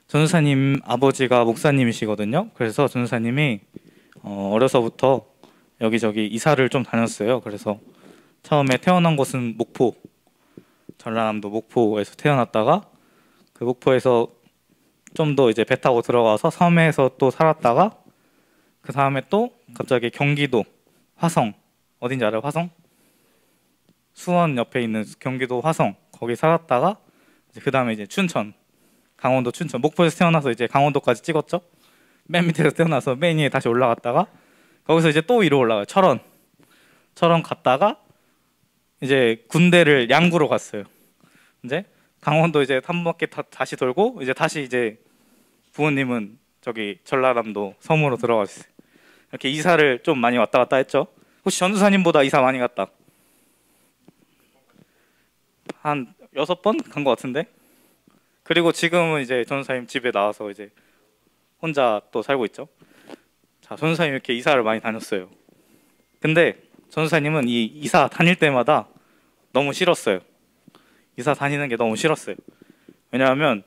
전도사님 아버지가 목사님이시거든요. 그래서 전도사님이 어려서부터 여기저기 이사를 좀 다녔어요. 그래서 처음에 태어난 곳은 목포, 전라남도 목포에서 태어났다가 그 목포에서 좀 더 이제 배 타고 들어가서 섬에서 또 살았다가 그 다음에 또 갑자기 경기도 화성, 어딘지 알아요? 화성? 수원 옆에 있는 경기도 화성, 거기 살았다가 그 다음에 이제 춘천, 강원도 춘천, 목포에서 태어나서 이제 강원도까지 찍었죠. 맨 밑에서 태어나서 맨 위에 다시 올라갔다가 거기서 이제 또 위로 올라가요. 철원 갔다가 이제 군대를 양구로 갔어요. 이제 강원도 이제 한 바퀴 다시 돌고 이제 이제 부모님은 저기 전라남도 섬으로 들어갔어요. 이렇게 이사를 좀 많이 왔다 갔다 했죠. 혹시 전도사님보다 이사 많이 갔다? 한 6번 간 것 같은데. 그리고 지금은 이제 전도사님 집에 나와서 이제 혼자 또 살고 있죠. 자, 전도사님 이렇게 이사를 많이 다녔어요. 근데 전도사님은 이 이사 다닐 때마다 너무 싫었어요. 이사 다니는 게 너무 싫었어요. 왜냐하면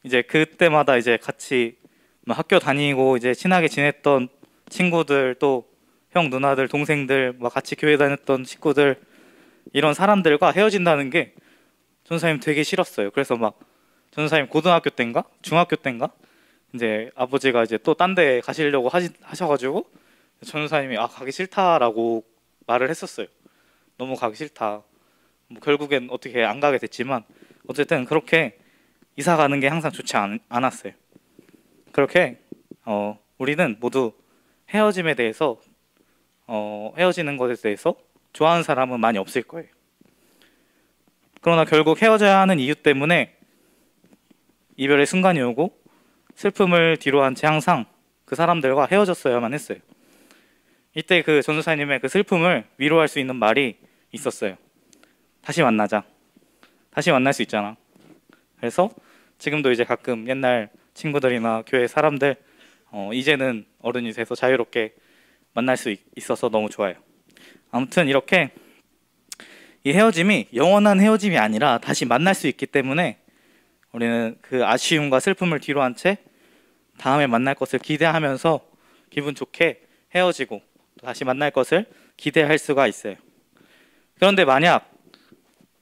이제 그때마다 이제 같이 학교 다니고 이제 친하게 지냈던 친구들, 또 형 누나들 동생들, 막 같이 교회 다녔던 친구들, 이런 사람들과 헤어진다는 게 전도사님 되게 싫었어요. 그래서 막 전도사님 고등학교 때인가 중학교 때인가 이제 아버지가 이제 또 딴 데 가시려고 하셔가지고 전도사님이 가기 싫다라고 말을 했었어요. 너무 가기 싫다. 뭐 결국엔 어떻게 안 가게 됐지만 어쨌든 그렇게 이사 가는 게 항상 좋지 않았어요. 그렇게 우리는 모두 헤어짐에 대해서 헤어지는 것에 대해서 좋아하는 사람은 많이 없을 거예요. 그러나 결국 헤어져야 하는 이유 때문에 이별의 순간이 오고 슬픔을 뒤로 한 채 항상 그 사람들과 헤어졌어야만 했어요. 이때 그 전도사님의 그 슬픔을 위로할 수 있는 말이 있었어요. 다시 만나자. 다시 만날 수 있잖아. 그래서 지금도 이제 가끔 옛날 친구들이나 교회 사람들 이제는 어른이 돼서 자유롭게 만날 수 있어서 너무 좋아요. 아무튼 이렇게 이 헤어짐이 영원한 헤어짐이 아니라 다시 만날 수 있기 때문에 우리는 그 아쉬움과 슬픔을 뒤로 한 채 다음에 만날 것을 기대하면서 기분 좋게 헤어지고 다시 만날 것을 기대할 수가 있어요. 그런데 만약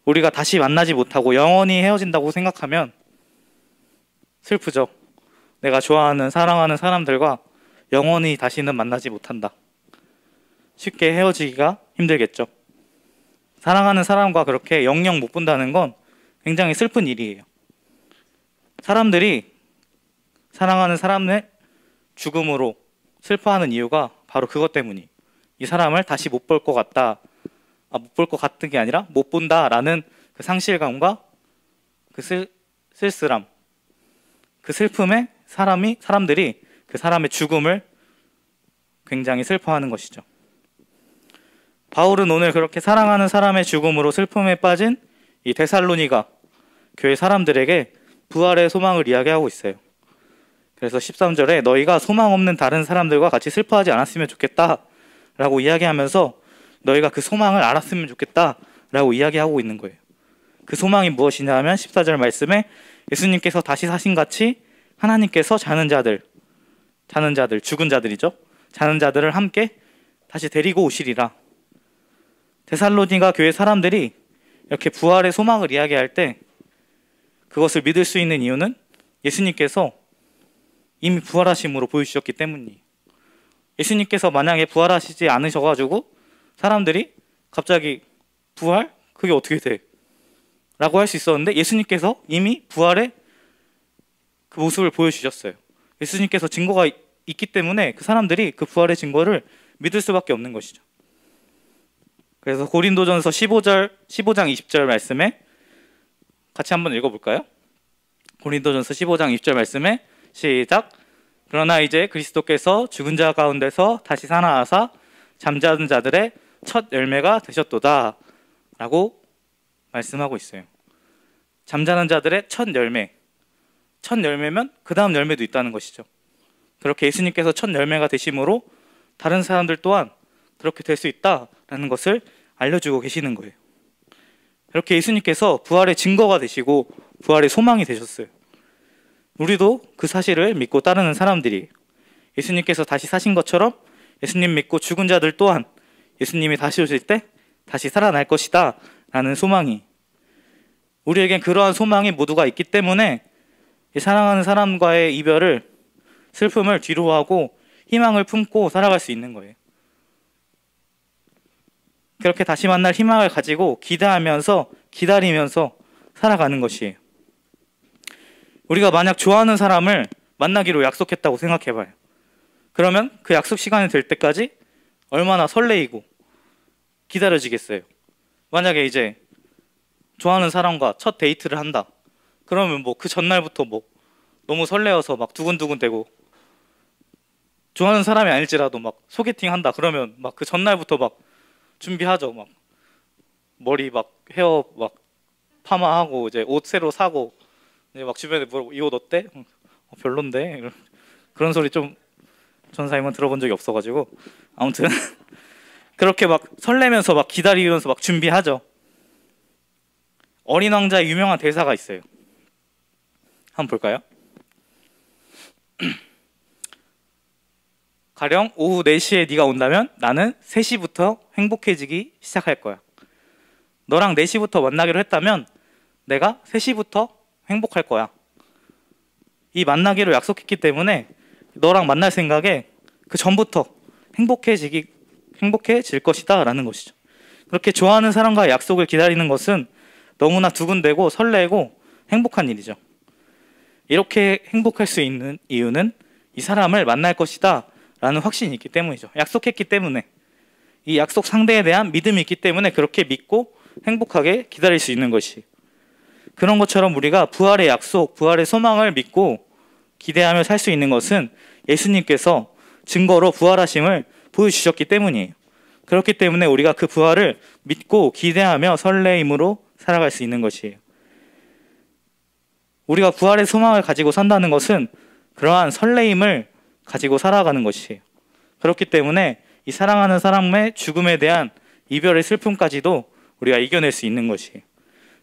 우리가 다시 만나지 못하고 영원히 헤어진다고 생각하면 슬프죠. 내가 좋아하는 사랑하는 사람들과 영원히 다시는 만나지 못한다. 쉽게 헤어지기가 힘들겠죠. 사랑하는 사람과 그렇게 영영 못 본다는 건 굉장히 슬픈 일이에요. 사람들이 사랑하는 사람의 죽음으로 슬퍼하는 이유가 바로 그것 때문이. 이 사람을 다시 못 볼 것 같다. 못 볼 것 같은 게 아니라 못 본다라는 그 상실감과 그 쓸쓸함, 그 슬픔에 사람들이 그 사람의 죽음을 굉장히 슬퍼하는 것이죠. 바울은 오늘 그렇게 사랑하는 사람의 죽음으로 슬픔에 빠진 이 데살로니가 교회 사람들에게 부활의 소망을 이야기하고 있어요. 그래서 13절에 너희가 소망 없는 다른 사람들과 같이 슬퍼하지 않았으면 좋겠다 라고 이야기하면서 너희가 그 소망을 알았으면 좋겠다 라고 이야기하고 있는 거예요. 그 소망이 무엇이냐 하면 14절 말씀에 예수님께서 다시 사신같이 하나님께서 자는 자들, 죽은 자들이죠. 자는 자들을 함께 다시 데리고 오시리라. 데살로니가 교회 사람들이 이렇게 부활의 소망을 이야기할 때 그것을 믿을 수 있는 이유는 예수님께서 이미 부활하심으로 보여주셨기 때문이에요. 예수님께서 만약에 부활하시지 않으셔가지고 사람들이 갑자기 부활? 그게 어떻게 돼? 라고 할 수 있었는데 예수님께서 이미 부활의 그 모습을 보여주셨어요. 예수님께서 증거가 있기 때문에 그 사람들이 그 부활의 증거를 믿을 수밖에 없는 것이죠. 그래서 고린도전서 15장 20절 말씀에 같이 한번 읽어볼까요? 고린도전서 15장 20절 말씀에 시작. 그러나 이제 그리스도께서 죽은 자 가운데서 다시 살아나사 잠자는 자들의 첫 열매가 되셨도다 라고 말씀하고 있어요. 잠자는 자들의 첫 열매면 그 다음 열매도 있다는 것이죠. 그렇게 예수님께서 첫 열매가 되심으로 다른 사람들 또한 그렇게 될 수 있다라는 것을 알려주고 계시는 거예요. 이렇게 예수님께서 부활의 증거가 되시고 부활의 소망이 되셨어요. 우리도 그 사실을 믿고 따르는 사람들이 예수님께서 다시 사신 것처럼 예수님 믿고 죽은 자들 또한 예수님이 다시 오실 때 다시 살아날 것이다 라는 소망이, 우리에겐 그러한 소망이 모두가 있기 때문에 사랑하는 사람과의 이별을, 슬픔을 뒤로하고 희망을 품고 살아갈 수 있는 거예요. 그렇게 다시 만날 희망을 가지고 기대하면서 기다리면서 살아가는 것이에요. 우리가 만약 좋아하는 사람을 만나기로 약속했다고 생각해봐요. 그러면 그 약속 시간이 될 때까지 얼마나 설레이고 기다려지겠어요. 만약에 이제 좋아하는 사람과 첫 데이트를 한다. 그러면 뭐 그 전날부터 뭐 너무 설레어서 막 두근두근 되고, 좋아하는 사람이 아닐지라도 막 소개팅 한다. 그러면 막 그 전날부터 막 준비하죠. 막 머리 막 헤어 막 파마하고 이제 옷 새로 사고, 이제 막 주변에 물어보고 이 옷 어때? 별론데. 그런 소리 좀 전사님은 들어본 적이 없어가지고 아무튼 그렇게 막 설레면서 막 기다리면서 막 준비하죠. 어린 왕자의 유명한 대사가 있어요. 한번 볼까요? 가령 오후 4시에 네가 온다면 나는 3시부터 행복해지기 시작할 거야. 너랑 4시부터 만나기로 했다면 내가 3시부터 행복할 거야. 이 만나기로 약속했기 때문에 너랑 만날 생각에 그 전부터 행복해질 것이다 라는 것이죠. 그렇게 좋아하는 사람과의 약속을 기다리는 것은 너무나 두근대고 설레고 행복한 일이죠. 이렇게 행복할 수 있는 이유는 이 사람을 만날 것이다 라는 확신이 있기 때문이죠. 약속했기 때문에, 이 약속 상대에 대한 믿음이 있기 때문에 그렇게 믿고 행복하게 기다릴 수 있는 것이, 그런 것처럼 우리가 부활의 약속, 부활의 소망을 믿고 기대하며 살 수 있는 것은 예수님께서 증거로 부활하심을 보여주셨기 때문이에요. 그렇기 때문에 우리가 그 부활을 믿고 기대하며 설레임으로 살아갈 수 있는 것이에요. 우리가 부활의 소망을 가지고 산다는 것은 그러한 설레임을 가지고 살아가는 것이에요. 그렇기 때문에 이 사랑하는 사람의 죽음에 대한 이별의 슬픔까지도 우리가 이겨낼 수 있는 것이에요.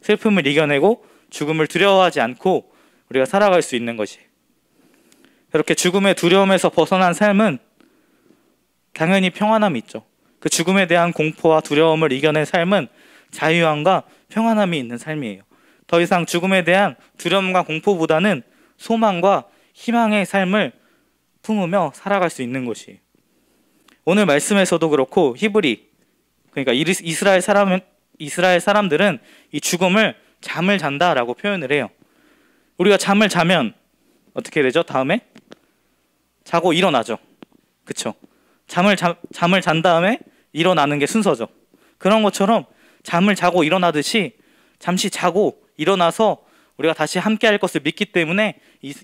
슬픔을 이겨내고 죽음을 두려워하지 않고 우리가 살아갈 수 있는 것이에요. 그렇게 죽음의 두려움에서 벗어난 삶은 당연히 평안함이 있죠. 그 죽음에 대한 공포와 두려움을 이겨낸 삶은 자유함과 평안함이 있는 삶이에요. 더 이상 죽음에 대한 두려움과 공포보다는 소망과 희망의 삶을 품으며 살아갈 수 있는 것이에요. 오늘 말씀에서도 그렇고 히브리, 그러니까 이스라엘 사람들은 이 죽음을 잠을 잔다라고 표현을 해요. 우리가 잠을 자면 어떻게 되죠? 다음에 자고 일어나죠. 그쵸? 잠을 잔 다음에 일어나는 게 순서죠. 그런 것처럼 잠을 자고 일어나듯이 잠시 자고 일어나서 우리가 다시 함께 할 것을 믿기 때문에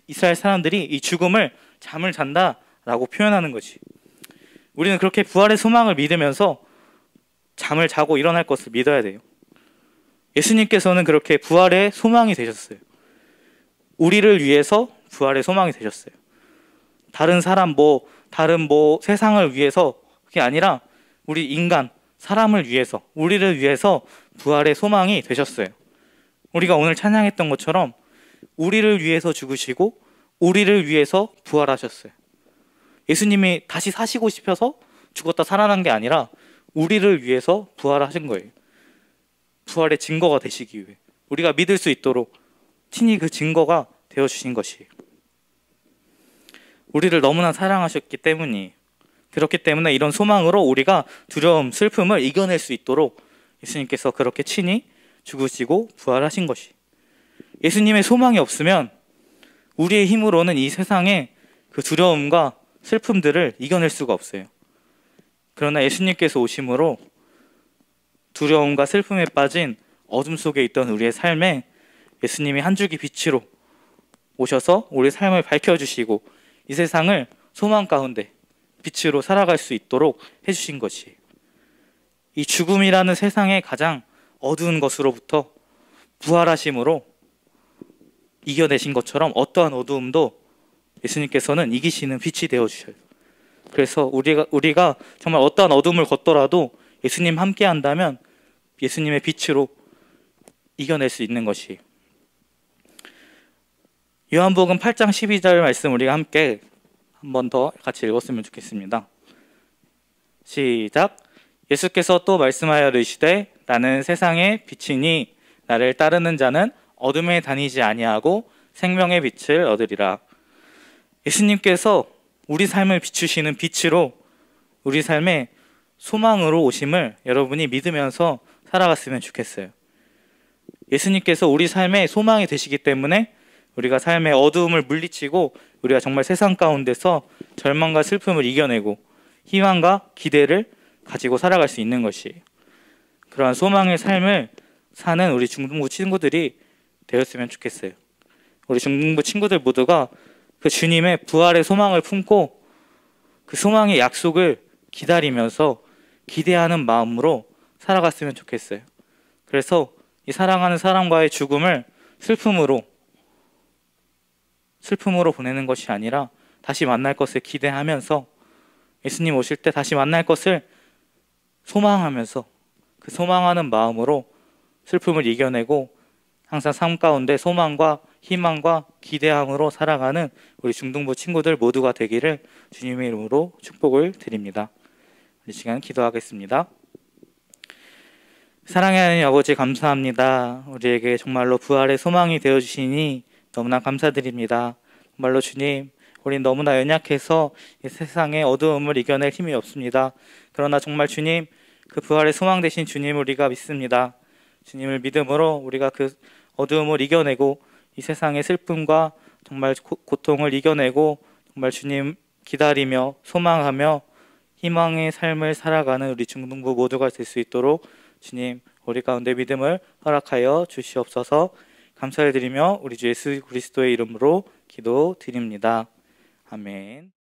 이스라엘 사람들이 이 죽음을 잠을 잔다라고 표현하는 거지. 우리는 그렇게 부활의 소망을 믿으면서 잠을 자고 일어날 것을 믿어야 돼요. 예수님께서는 그렇게 부활의 소망이 되셨어요. 우리를 위해서 부활의 소망이 되셨어요. 다른 사람 다른 세상을 위해서 그게 아니라 우리 인간, 사람을 위해서, 우리를 위해서 부활의 소망이 되셨어요. 우리가 오늘 찬양했던 것처럼 우리를 위해서 죽으시고 우리를 위해서 부활하셨어요. 예수님이 다시 사시고 싶어서 죽었다 살아난 게 아니라 우리를 위해서 부활하신 거예요. 부활의 증거가 되시기 위해, 우리가 믿을 수 있도록 친히 그 증거가 되어주신 것이에요. 우리를 너무나 사랑하셨기 때문이에요. 그렇기 때문에 이런 소망으로 우리가 두려움, 슬픔을 이겨낼 수 있도록 예수님께서 그렇게 친히 죽으시고 부활하신 것이, 예수님의 소망이 없으면 우리의 힘으로는 이 세상의 그 두려움과 슬픔들을 이겨낼 수가 없어요. 그러나 예수님께서 오심으로 두려움과 슬픔에 빠진 어둠 속에 있던 우리의 삶에 예수님이 한 줄기 빛으로 오셔서 우리의 삶을 밝혀주시고 이 세상을 소망 가운데 빛으로 살아갈 수 있도록 해주신 것이에요. 이 죽음이라는 세상의 가장 어두운 것으로부터 부활하심으로 이겨내신 것처럼 어떠한 어두움도 예수님께서는 이기시는 빛이 되어주셔요. 그래서 우리가 정말 어떠한 어둠을 걷더라도 예수님 함께 한다면 예수님의 빛으로 이겨낼 수 있는 것이에요. 요한복음 8장 12절 말씀 우리가 함께 한 번 더 같이 읽었으면 좋겠습니다. 시작. 예수께서 또 말씀하여 이르시되 나는 세상의 빛이니 나를 따르는 자는 어둠에 다니지 아니하고 생명의 빛을 얻으리라. 예수님께서 우리 삶을 비추시는 빛으로 우리 삶의 소망으로 오심을 여러분이 믿으면서 살아갔으면 좋겠어요. 예수님께서 우리 삶의 소망이 되시기 때문에 우리가 삶의 어두움을 물리치고 우리가 정말 세상 가운데서 절망과 슬픔을 이겨내고 희망과 기대를 가지고 살아갈 수 있는 것이에요. 그러한 소망의 삶을 사는 우리 중등부 친구들이 되었으면 좋겠어요. 우리 중등부 친구들 모두가 그 주님의 부활의 소망을 품고 그 소망의 약속을 기다리면서 기대하는 마음으로 살아갔으면 좋겠어요. 그래서 이 사랑하는 사람과의 죽음을 슬픔으로 보내는 것이 아니라 다시 만날 것을 기대하면서 예수님 오실 때 다시 만날 것을 소망하면서 그 소망하는 마음으로 슬픔을 이겨내고 항상 삶 가운데 소망과 희망과 기대함으로 살아가는 우리 중등부 친구들 모두가 되기를 주님의 이름으로 축복을 드립니다. 이 시간 기도하겠습니다. 사랑하는 아버지 감사합니다. 우리에게 정말로 부활의 소망이 되어주시니 너무나 감사드립니다. 정말로 주님, 우린 너무나 연약해서 이 세상의 어두움을 이겨낼 힘이 없습니다. 그러나 정말 주님, 그 부활의 소망 되신 주님을 우리가 믿습니다. 주님을 믿음으로 우리가 그 어두움을 이겨내고 이 세상의 슬픔과 정말 고통을 이겨내고 정말 주님 기다리며 소망하며 희망의 삶을 살아가는 우리 중등부 모두가 될 수 있도록 주님 우리 가운데 믿음을 허락하여 주시옵소서. 감사를 드리며 우리 주 예수 그리스도의 이름으로 기도드립니다. 아멘.